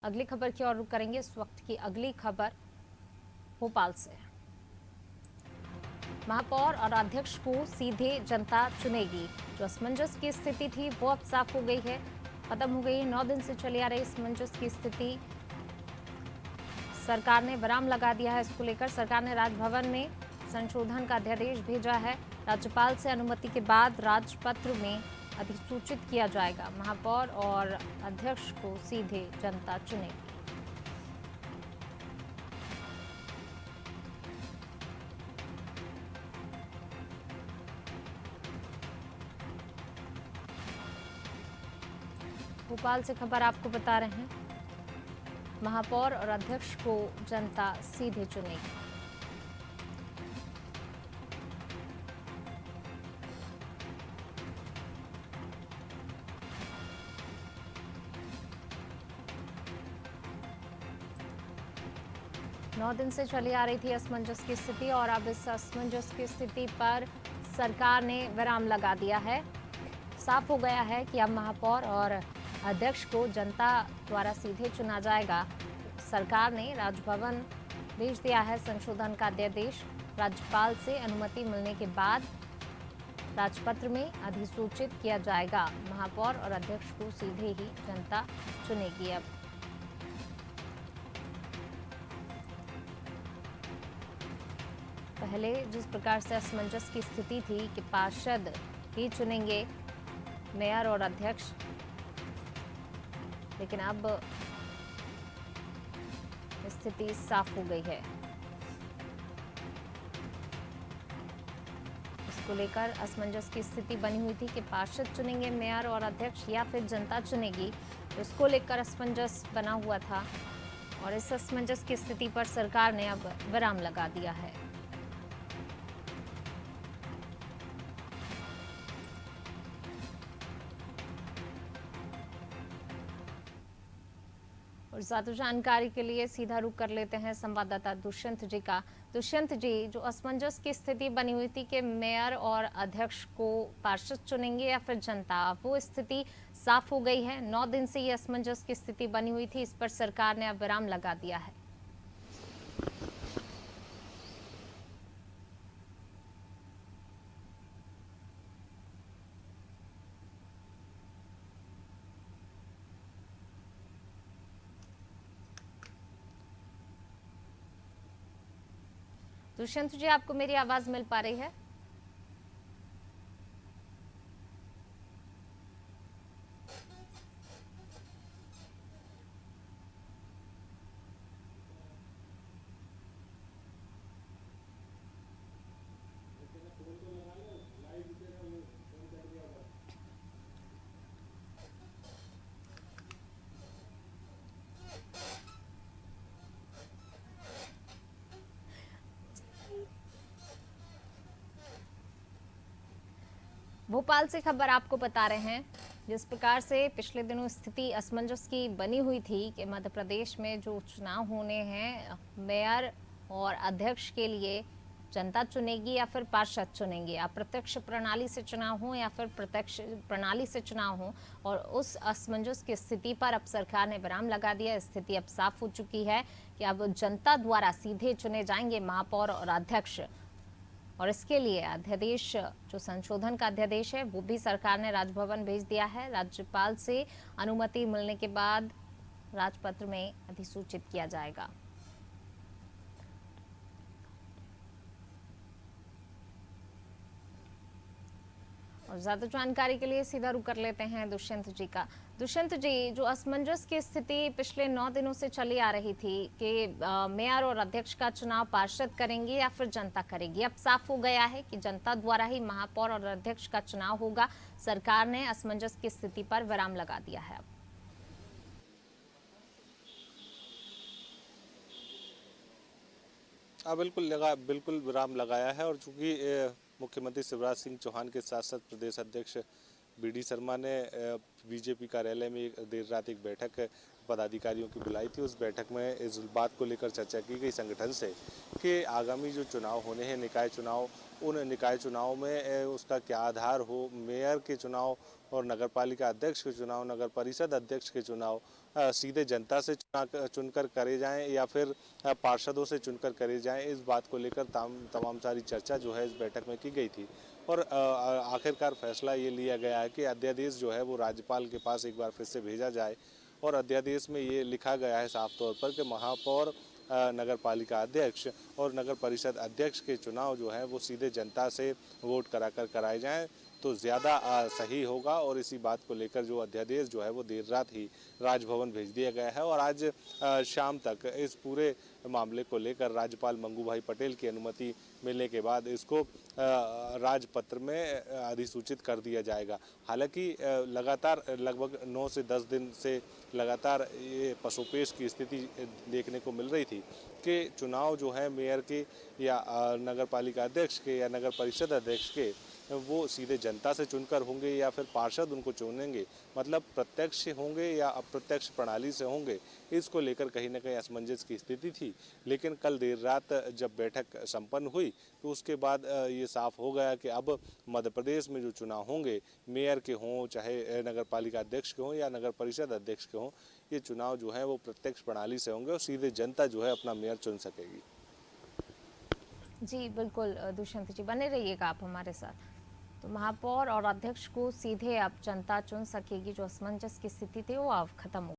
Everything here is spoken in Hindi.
अगली खबर की ओर रुख करेंगे। इस वक्त की अगली खबर भोपाल से। महापौर और अध्यक्ष को सीधे जनता चुनेगी। जो असमंजस की स्थिति थी वो अब साफ हो गई है, खत्म हो गई। 9 दिन से चली आ रही असमंजस की स्थिति, सरकार ने विराम लगा दिया है। इसको लेकर सरकार ने राजभवन में संशोधन का अध्यादेश भेजा है। राज्यपाल से अनुमति के बाद राजपत्र में अधिसूचित किया जाएगा। महापौर और अध्यक्ष को सीधे जनता चुनेगी। भोपाल से खबर आपको बता रहे हैं, महापौर और अध्यक्ष को जनता सीधे चुनेगी। नौ दिन से चली आ रही थी असमंजस की स्थिति और अब इस असमंजस की स्थिति पर सरकार ने विराम लगा दिया है। साफ हो गया है कि अब महापौर और अध्यक्ष को जनता द्वारा सीधे चुना जाएगा। सरकार ने राजभवन भेज दिया है संशोधन का अध्यादेश। राज्यपाल से अनुमति मिलने के बाद राजपत्र में अधिसूचित किया जाएगा। महापौर और अध्यक्ष को सीधे ही जनता चुनेगी। अब पहले जिस प्रकार से असमंजस की स्थिति थी कि पार्षद ही चुनेंगे मेयर और अध्यक्ष, लेकिन अब स्थिति साफ हो गई है। इसको लेकर असमंजस की स्थिति बनी हुई थी कि पार्षद चुनेंगे मेयर और अध्यक्ष या फिर जनता चुनेगी। इसको लेकर असमंजस बना हुआ था और इस असमंजस की स्थिति पर सरकार ने अब विराम लगा दिया है। और ज्यादा जानकारी के लिए सीधा रुख कर लेते हैं संवाददाता दुष्यंत जी का। दुष्यंत जी, जो असमंजस की स्थिति बनी हुई थी कि मेयर और अध्यक्ष को पार्षद चुनेंगे या फिर जनता, वो स्थिति साफ हो गई है। 9 दिन से ये असमंजस की स्थिति बनी हुई थी, इस पर सरकार ने अब विराम लगा दिया है। दुष्यंत जी, आपको मेरी आवाज मिल पा रही है? भोपाल से खबर आपको बता रहे हैं, जिस प्रकार से पिछले दिनों स्थिति असमंजस की बनी हुई थी कि मध्य प्रदेश में जो चुनाव होने हैं मेयर और अध्यक्ष के लिए जनता चुनेगी या फिर पार्षद चुनेंगे। अप्रत्यक्ष प्रणाली से चुनाव हो या फिर प्रत्यक्ष प्रणाली से चुनाव हो, और उस असमंजस की स्थिति पर अब सरकार ने विराम लगा दिया। स्थिति अब साफ हो चुकी है कि अब जनता द्वारा सीधे चुने जाएंगे महापौर और अध्यक्ष। और इसके लिए अध्यादेश, जो संशोधन का अध्यादेश है, वो भी सरकार ने राजभवन भेज दिया है। राज्यपाल से अनुमति मिलने के बाद राजपत्र में अधिसूचित किया जाएगा। और ज्यादा जानकारी के लिए सीधा रुख कर लेते हैं दुष्यंत जी का। दुष्यंत जी, जो असमंजस की स्थिति पिछले 9 दिनों से चली आ रही थी कि मेयर और अध्यक्ष का चुनाव पार्षद करेंगे या फिर जनता करेगी, अब साफ हो गया है कि जनता द्वारा ही महापौर और अध्यक्ष का चुनाव होगा। सरकार ने असमंजस की स्थिति पर विराम लगा दिया है। अब हाँ, बिल्कुल विराम लगाया है। और चूंकि मुख्यमंत्री शिवराज सिंह चौहान के साथ साथ प्रदेश अध्यक्ष बीडी शर्मा ने बीजेपी कार्यालय में देर रात एक बैठक पदाधिकारियों की बुलाई थी। उस बैठक में इस बात को लेकर चर्चा की गई संगठन से कि आगामी जो चुनाव होने हैं निकाय चुनाव, उन निकाय चुनाव में उसका क्या आधार हो। मेयर के चुनाव और नगरपालिका अध्यक्ष के चुनाव, नगर परिषद अध्यक्ष के चुनाव सीधे जनता से चुनकर करे जाएं या फिर पार्षदों से चुनकर करे जाएं, इस बात को लेकर तमाम सारी चर्चा जो है इस बैठक में की गई थी। और आखिरकार फैसला ये लिया गया है कि अध्यादेश जो है वो राज्यपाल के पास एक बार फिर से भेजा जाए और अध्यादेश में ये लिखा गया है साफ तौर पर कि महापौर, नगर पालिका अध्यक्ष और नगर परिषद अध्यक्ष के चुनाव जो है वो सीधे जनता से वोट कराकर कराए जाएं तो ज़्यादा सही होगा। और इसी बात को लेकर जो अध्यादेश जो है वो देर रात ही राजभवन भेज दिया गया है और आज शाम तक इस पूरे मामले को लेकर राज्यपाल मंगू भाई पटेल की अनुमति मिलने के बाद इसको राजपत्र में अधिसूचित कर दिया जाएगा। हालांकि लगातार लगभग 9 से 10 दिन से लगातार ये पसोपेश की स्थिति देखने को मिल रही थी कि चुनाव जो है मेयर के या नगर पालिका अध्यक्ष के या नगर परिषद अध्यक्ष के वो सीधे जनता से चुनकर होंगे या फिर पार्षद उनको चुनेंगे, मतलब प्रत्यक्ष होंगे या अप्रत्यक्ष प्रणाली से होंगे, इसको लेकर कहीं ना कहीं असमंजस की स्थिति थी। लेकिन कल देर रात जब बैठक संपन्न हुई तो उसके बाद ये साफ हो गया कि अब मध्य प्रदेश में जो चुनाव होंगे, मेयर के हों चाहे नगर पालिका अध्यक्ष के हों या नगर परिषद अध्यक्ष के हों, ये चुनाव जो है वो प्रत्यक्ष प्रणाली से होंगे और सीधे जनता जो है अपना मेयर चुन सकेगी। जी बिल्कुल दुष्यंत जी, बने रहिएगा आप हमारे साथ। तो महापौर और अध्यक्ष को सीधे अब जनता चुन सकेगी, जो असमंजस की स्थिति थी वो अब खत्म हो